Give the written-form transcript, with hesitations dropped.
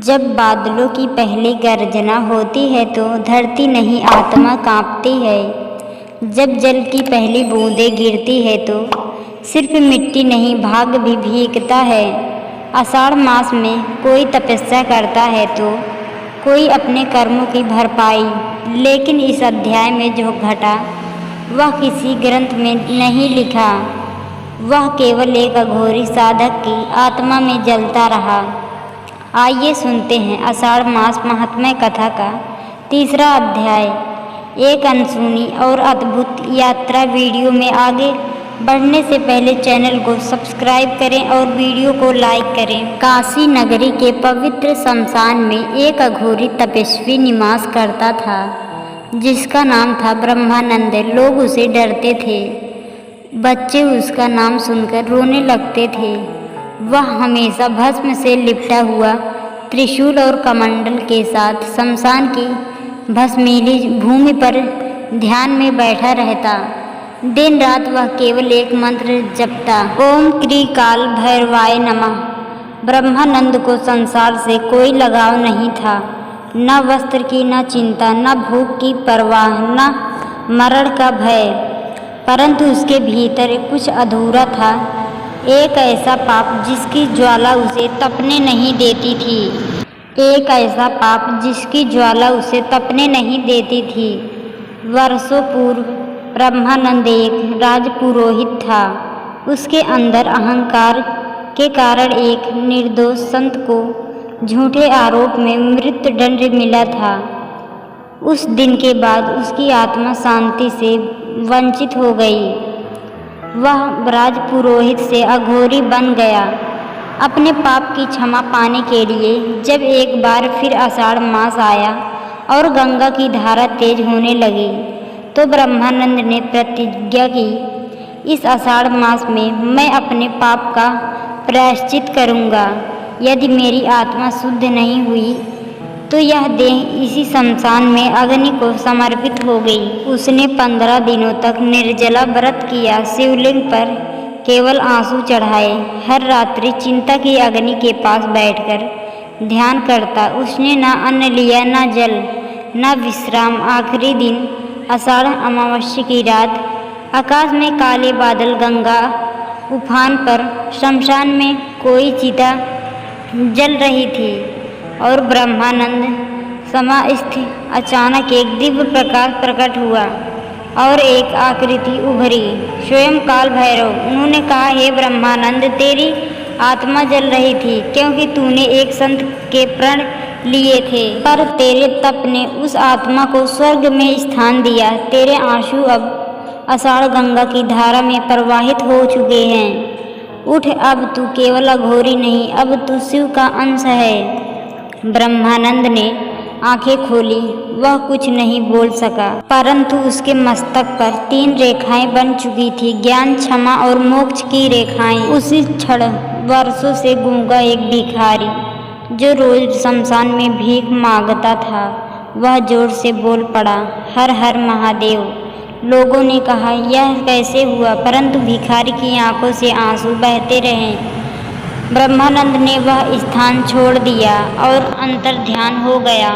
जब बादलों की पहली गर्जना होती है तो धरती नहीं आत्मा कांपती है। जब जल की पहली बूंदें गिरती है तो सिर्फ मिट्टी नहीं भाग्य भी भीगता है। आषाढ़ मास में कोई तपस्या करता है तो कोई अपने कर्मों की भरपाई, लेकिन इस अध्याय में जो घटा वह किसी ग्रंथ में नहीं लिखा। वह केवल एक अघोरी साधक की आत्मा में जलता रहा। आइए सुनते हैं आषाढ़ मास महात्म्य कथा का तीसरा अध्याय। एक अनसुनी और अद्भुत यात्रा। वीडियो में आगे बढ़ने से पहले चैनल को सब्सक्राइब करें और वीडियो को लाइक करें। काशी नगरी के पवित्र शमशान में एक अघोरी तपस्वी निवास करता था जिसका नाम था ब्रह्मानंद। लोग उसे डरते थे। बच्चे उसका नाम सुनकर रोने लगते थे। वह हमेशा भस्म से लिपटा हुआ त्रिशूल और कमंडल के साथ शमशान की भस्मीली भूमि पर ध्यान में बैठा रहता। दिन रात वह केवल एक मंत्र जपता, ओम क्री काल भैरवाय नमः। ब्रह्मानंद को संसार से कोई लगाव नहीं था, न वस्त्र की न चिंता, न भूख की परवाह, न मरण का भय। परंतु उसके भीतर कुछ अधूरा था, एक ऐसा पाप जिसकी ज्वाला उसे तपने नहीं देती थी। एक ऐसा पाप जिसकी ज्वाला उसे तपने नहीं देती थी। वर्षों पूर्व ब्रह्मानंद एक राजपुरोहित था। उसके अंदर अहंकार के कारण एक निर्दोष संत को झूठे आरोप में मृत्युदंड मिला था। उस दिन के बाद उसकी आत्मा शांति से वंचित हो गई। वह राजपुरोहित से अघोरी बन गया। अपने पाप की क्षमा पाने के लिए जब एक बार फिर आषाढ़ मास आया और गंगा की धारा तेज होने लगी तो ब्रह्मानंद ने प्रतिज्ञा की, इस आषाढ़ मास में मैं अपने पाप का प्रायश्चित करूँगा। यदि मेरी आत्मा शुद्ध नहीं हुई तो यह देह इसी शमशान में अग्नि को समर्पित हो गई। उसने 15 दिनों तक निर्जला व्रत किया, शिवलिंग पर केवल आंसू चढ़ाए, हर रात्रि चिंता की अग्नि के पास बैठकर ध्यान करता। उसने न अन्न लिया, न जल, न विश्राम। आखिरी दिन आषाढ़ अमावस्या की रात आकाश में काले बादल, गंगा उफान पर, शमशान में कोई चिता जल रही थी और ब्रह्मानंद समास्थ अचानक एक दिव्य प्रकाश प्रकट हुआ और एक आकृति उभरी, स्वयं काल भैरव। उन्होंने कहा, हे ब्रह्मानंद, तेरी आत्मा जल रही थी क्योंकि तूने एक संत के प्रण लिए थे, पर तेरे तप ने उस आत्मा को स्वर्ग में स्थान दिया। तेरे आंसू अब आषाढ़ गंगा की धारा में प्रवाहित हो चुके हैं। उठ, अब तू केवल अघोरी नहीं, अब तू शिव का अंश है। ब्रह्मानंद ने आंखें खोली। वह कुछ नहीं बोल सका, परंतु उसके मस्तक पर 3 रेखाएं बन चुकी थी, ज्ञान, क्षमा और मोक्ष की रेखाएं। उसी क्षण वर्षों से गूंगा एक भिखारी जो रोज शमशान में भीख मांगता था, वह जोर से बोल पड़ा, हर हर महादेव। लोगों ने कहा, यह कैसे हुआ? परंतु भिखारी की आंखों से आंसू बहते रहे। ब्रह्मानंद ने वह स्थान छोड़ दिया और अंतर ध्यान हो गया।